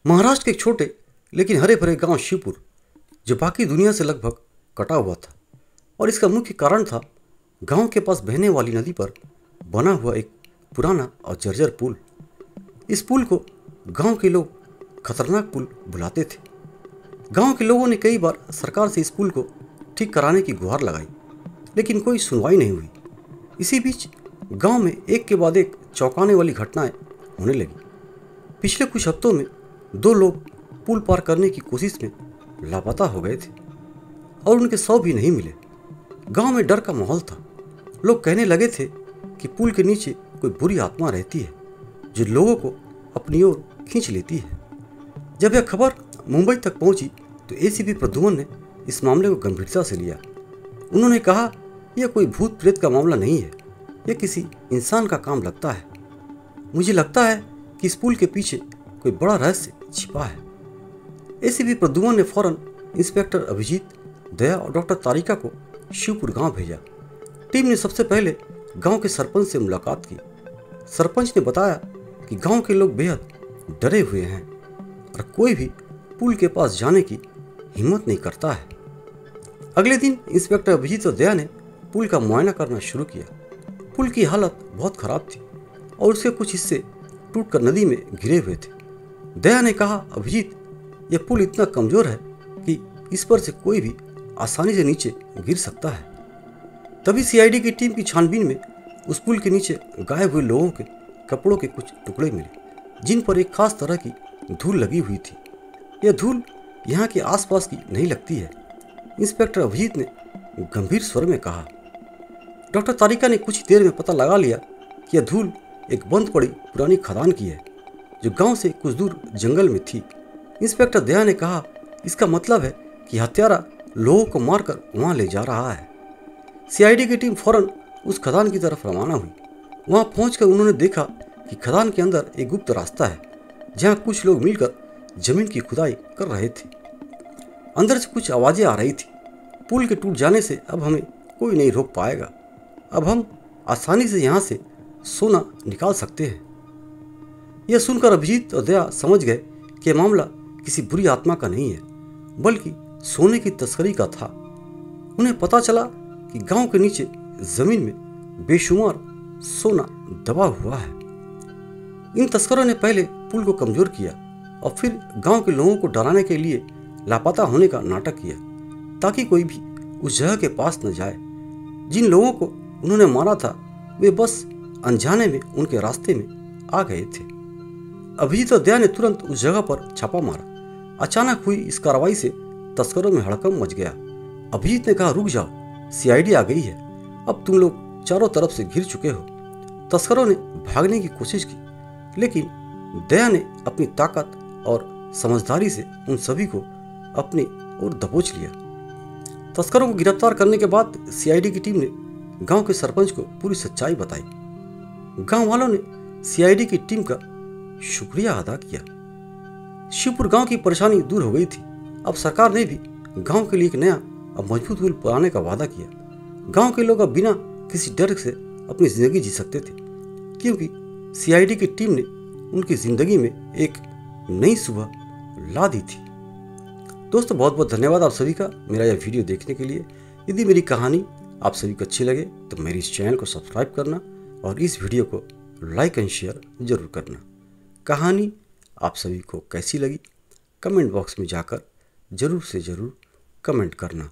महाराष्ट्र के एक छोटे लेकिन हरे भरे गांव शिवपुर, जो बाकी दुनिया से लगभग कटा हुआ था, और इसका मुख्य कारण था गांव के पास बहने वाली नदी पर बना हुआ एक पुराना और जर्जर पुल। इस पुल को गांव के लोग खतरनाक पुल बुलाते थे। गांव के लोगों ने कई बार सरकार से इस पुल को ठीक कराने की गुहार लगाई, लेकिन कोई सुनवाई नहीं हुई। इसी बीच गांव में एक के बाद एक चौंकाने वाली घटनाएं होने लगी। पिछले कुछ हफ्तों में 2 लोग पुल पार करने की कोशिश में लापता हो गए थे और उनके शव भी नहीं मिले। गांव में डर का माहौल था। लोग कहने लगे थे कि पुल के नीचे कोई बुरी आत्मा रहती है जो लोगों को अपनी ओर खींच लेती है। जब यह खबर मुंबई तक पहुंची तो एसीपी प्रद्युमन ने इस मामले को गंभीरता से लिया। उन्होंने कहा, यह कोई भूत प्रेत का मामला नहीं है, यह किसी इंसान का काम लगता है। मुझे लगता है कि इस पुल के पीछे कोई बड़ा रहस्य छिपा है। एसीपी प्रद्युमन ने फौरन इंस्पेक्टर अभिजीत, दया और डॉक्टर तारिका को शिवपुर गांव भेजा। टीम ने सबसे पहले गांव के सरपंच से मुलाकात की। सरपंच ने बताया कि गांव के लोग बेहद डरे हुए हैं और कोई भी पुल के पास जाने की हिम्मत नहीं करता है। अगले दिन इंस्पेक्टर अभिजीत और दया ने पुल का मुआयना करना शुरू किया। पुल की हालत बहुत खराब थी और उसके कुछ हिस्से टूटकर नदी में गिरे हुए थे। दया ने कहा, अभिजीत, यह पुल इतना कमजोर है कि इस पर से कोई भी आसानी से नीचे गिर सकता है। तभी सीआईडी की टीम की छानबीन में उस पुल के नीचे गायब हुए लोगों के कपड़ों के कुछ टुकड़े मिले, जिन पर एक खास तरह की धूल लगी हुई थी। यह धूल यहाँ के आसपास की नहीं लगती है, इंस्पेक्टर अभिजीत ने गंभीर स्वर में कहा। डॉक्टर तारिका ने कुछ देर में पता लगा लिया कि यह धूल एक बंद पड़ी पुरानी खदान की है जो गांव से कुछ दूर जंगल में थी। इंस्पेक्टर दया ने कहा, इसका मतलब है कि हत्यारा लोगों को मारकर वहां ले जा रहा है। सीआईडी की टीम फौरन उस खदान की तरफ रवाना हुई। वहां पहुंचकर उन्होंने देखा कि खदान के अंदर एक गुप्त रास्ता है जहां कुछ लोग मिलकर जमीन की खुदाई कर रहे थे। अंदर से कुछ आवाजें आ रही थी, पुल के टूट जाने से अब हमें कोई नहीं रोक पाएगा। अब हम आसानी से यहाँ से सोना निकाल सकते हैं। यह सुनकर अभिजीत और दया समझ गए कि यह मामला किसी बुरी आत्मा का नहीं है, बल्कि सोने की तस्करी का था। उन्हें पता चला कि गांव के नीचे जमीन में बेशुमार सोना दबा हुआ है। इन तस्करों ने पहले पुल को कमजोर किया और फिर गांव के लोगों को डराने के लिए लापता होने का नाटक किया ताकि कोई भी उस जगह के पास न जाए। जिन लोगों को उन्होंने मारा था वे बस अनजाने में उनके रास्ते में आ गए थे। अभिजीत और दया ने तुरंत उस जगह पर छापा मारा। अचानक हुई इस कार्रवाई से तस्करों में हड़कंप मच गया। अभिजीत ने कहा, रुक जाओ, सीआईडी आ गई है, अब तुम लोग चारों तरफ से घिर चुके हो। तस्करों ने भागने की कोशिश की, लेकिन दया ने अपनी ताकत और समझदारी से उन सभी को अपनी ओर दबोच लिया। तस्करों को गिरफ्तार करने के बाद सीआईडी की टीम ने गांव के सरपंच को पूरी सच्चाई बताई। गांव वालों ने सीआईडी की टीम का शुक्रिया अदा किया। शिवपुर गांव की परेशानी दूर हो गई थी। अब सरकार ने भी गांव के लिए एक नया और मजबूत पुल बनाने का वादा किया। गांव के लोग अब बिना किसी डर से अपनी जिंदगी जी सकते थे, क्योंकि सीआईडी की टीम ने उनकी जिंदगी में एक नई सुबह ला दी थी। दोस्तों, बहुत बहुत धन्यवाद आप सभी का मेरा यह वीडियो देखने के लिए। यदि मेरी कहानी आप सभी को अच्छी लगे तो मेरे इस चैनल को सब्सक्राइब करना और इस वीडियो को लाइक एंड शेयर जरूर करना। कहानी आप सभी को कैसी लगी कमेंट बॉक्स में जाकर जरूर से जरूर कमेंट करना।